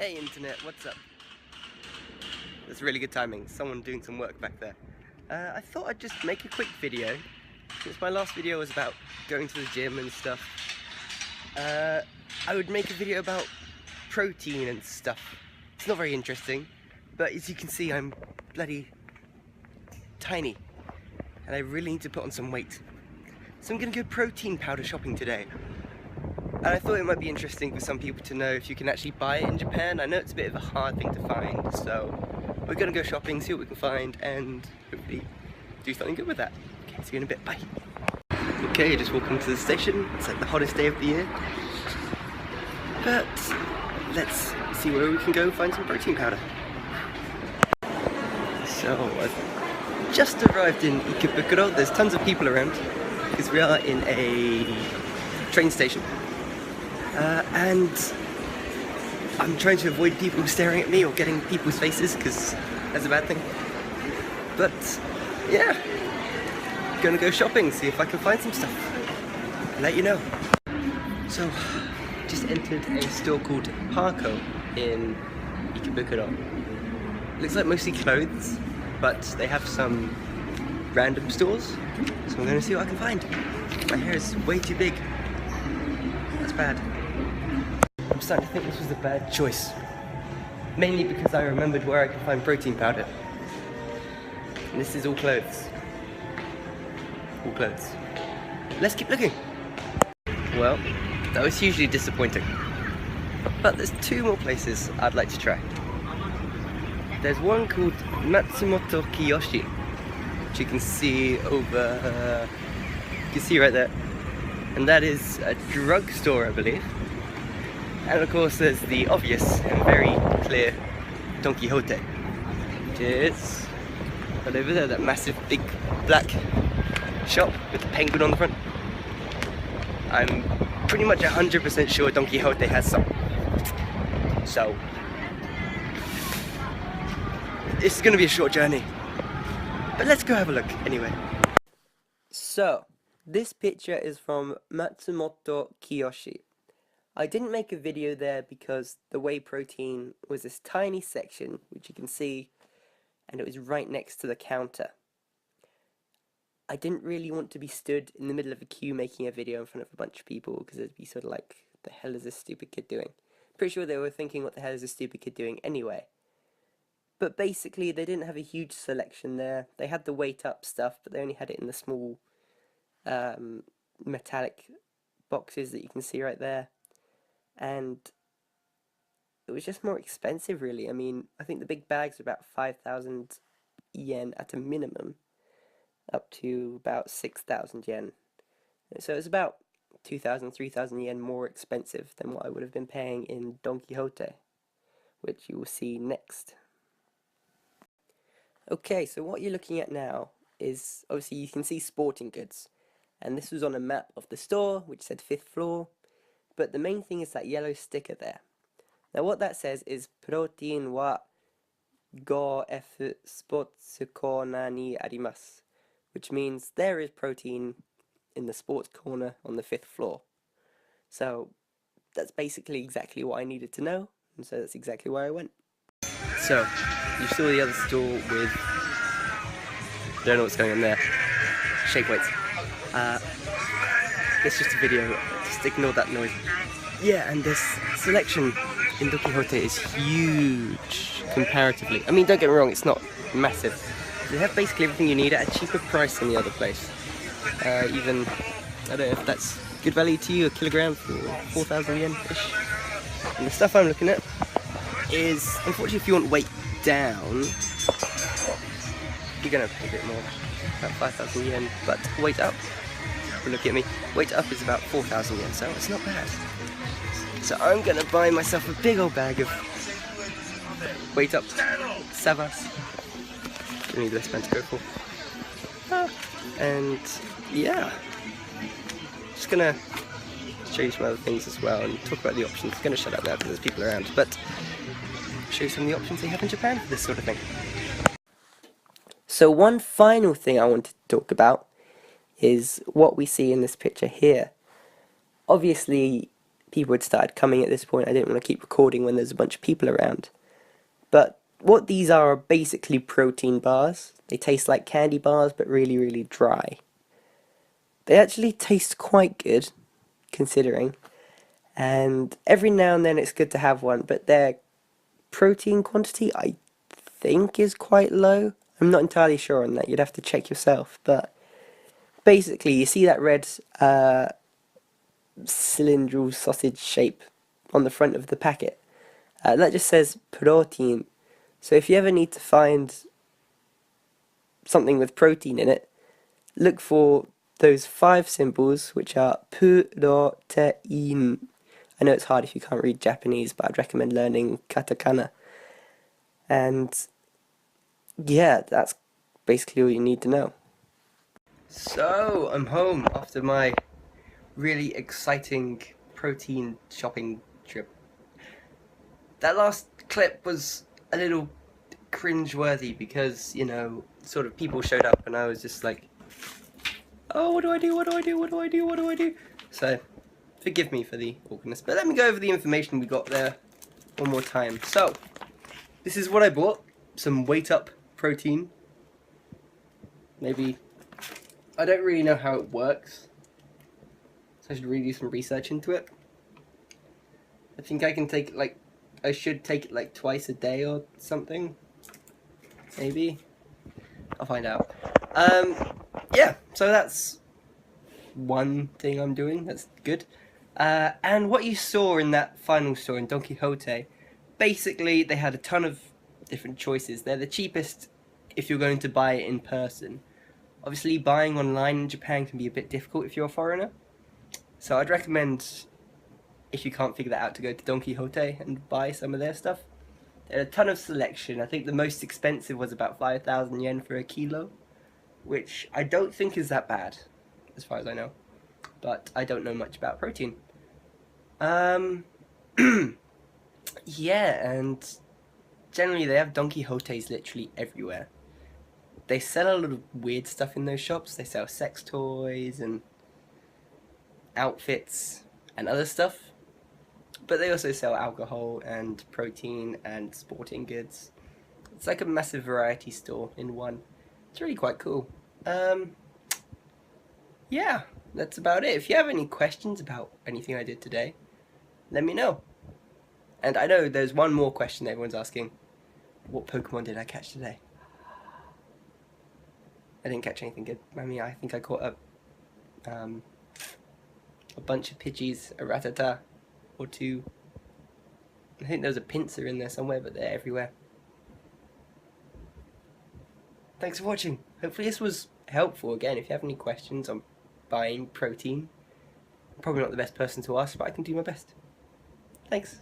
Hey internet, what's up? That's really good timing, someone doing some work back there. I thought I'd just make a quick video, since my last video was about going to the gym and stuff. I would make a video about protein and stuff. It's not very interesting, but as you can see I'm bloody tiny, and I really need to put on some weight. So I'm gonna go protein powder shopping today. And I thought it might be interesting for some people to know if you can actually buy it in Japan. I know it's a bit of a hard thing to find, so we're gonna go shopping, see what we can find, and hopefully do something good with that. Okay, see you in a bit, bye. Okay, just walking to the station. It's like the hottest day of the year. But let's see where we can go find some protein powder. So, I've just arrived in Ikebukuro. There's tons of people around, because we are in a train station. And I'm trying to avoid people staring at me or getting people's faces, because that's a bad thing. But yeah, gonna go shopping, see if I can find some stuff, let you know. So, just entered a store called Parco in Ikebukuro. Looks like mostly clothes, but they have some random stores, so I'm gonna see what I can find. My hair is way too big. That's bad. I'm starting to think this was a bad choice. Mainly because I remembered where I could find protein powder. And this is all clothes. All clothes. Let's keep looking. Well, that was hugely disappointing. But there's two more places I'd like to try. There's one called Matsumoto Kiyoshi, which you can see over, you can see right there. And that is a drugstore, I believe. And of course there's the obvious and very clear Don Quijote, which is right over there, that massive big black shop with the penguin on the front. I'm pretty much 100% sure Don Quijote has some. So, this is going to be a short journey. But let's go have a look anyway. So, this picture is from Matsumoto Kiyoshi. I didn't make a video there because the whey protein was this tiny section, which you can see, and it was right next to the counter. I didn't really want to be stood in the middle of a queue making a video in front of a bunch of people, because it'd be sort of like, what the hell is this stupid kid doing? Pretty sure they were thinking, what the hell is this stupid kid doing anyway? But basically, they didn't have a huge selection there. They had the weight up stuff, but they only had it in the small metallic boxes that you can see right there. And it was just more expensive, really. I mean, I think the big bags are about 5,000 yen at a minimum, up to about 6,000 yen. So it's about 2,000, 3,000 yen more expensive than what I would have been paying in Don Quijote, which you will see next. Okay, so what you're looking at now is, obviously you can see sporting goods, and this was on a map of the store, which said 5th floor. But the main thing is that yellow sticker there. Now what that says is protein wa go F sports corner ni arimasu, which means there is protein in the sports corner on the 5th floor. So that's basically exactly what I needed to know, and so that's exactly where I went. So you saw the other store with, don't know what's going on there, shake weights. It's just a video, just ignore that noise. Yeah, and this selection in Don Quijote is huge, comparatively. I mean, don't get me wrong, it's not massive. They have basically everything you need at a cheaper price than the other place. Even, I don't know if that's good value to you, a kilogram for 4,000 yen-ish. And the stuff I'm looking at is, unfortunately, if you want weight down, you're gonna pay a bit more, about 5,000 yen, but weight up, look at me, weight up is about 4,000 yen, so it's not bad. So I'm gonna buy myself a big old bag of weight up savas. I need less pen to go for. And yeah, just gonna show you some other things as well and talk about the options. I'm gonna shut up now because there's people around, but show you some of the options they have in Japan for this sort of thing. So one final thing I wanted to talk about is what we see in this picture here. Obviously, people had started coming at this point. I didn't want to keep recording when there's a bunch of people around. But what these are basically protein bars. They taste like candy bars, but really, really dry. They actually taste quite good, considering. And every now and then it's good to have one, but their protein quantity, I think, is quite low. I'm not entirely sure on that. You'd have to check yourself. But basically, you see that red cylindrical sausage shape on the front of the packet. That just says protein. So if you ever need to find something with protein in it, look for those 5 symbols, which are protein. I know it's hard if you can't read Japanese, but I'd recommend learning katakana. And yeah, that's basically all you need to know. So, I'm home after my really exciting protein shopping trip. That last clip was a little cringe-worthy because, you know, sort of people showed up and I was just like, oh, what do I do, what do I do, what do I do, what do I do? So, forgive me for the awkwardness, but let me go over the information we got there one more time. So, this is what I bought. Some Weight Up protein. Maybe, I don't really know how it works, so I should really do some research into it. I think I can take it like, I should take it like twice a day or something. Maybe. I'll find out. Yeah, so that's one thing I'm doing. That's good. And what you saw in that final store in Don Quijote, basically they had a ton of different choices. They're the cheapest if you're going to buy it in person. Obviously, buying online in Japan can be a bit difficult if you're a foreigner. So I'd recommend, if you can't figure that out, to go to Don Quijote and buy some of their stuff. There are a ton of selection. I think the most expensive was about 5,000 yen for a kilo, which I don't think is that bad, as far as I know. But I don't know much about protein. Yeah, and generally they have Don Quijotes literally everywhere. They sell a lot of weird stuff in those shops. They sell sex toys and outfits and other stuff. But they also sell alcohol and protein and sporting goods. It's like a massive variety store in one. It's really quite cool. Yeah, that's about it. If you have any questions about anything I did today, let me know. And I know there's one more question everyone's asking. What Pokemon did I catch today? I didn't catch anything good. I mean, I think I caught a bunch of Pidgeys, a Rattata, or 2. I think there's a Pinsir in there somewhere, but they're everywhere. Thanks for watching. Hopefully this was helpful. Again, if you have any questions on buying protein, I'm probably not the best person to ask, but I can do my best. Thanks.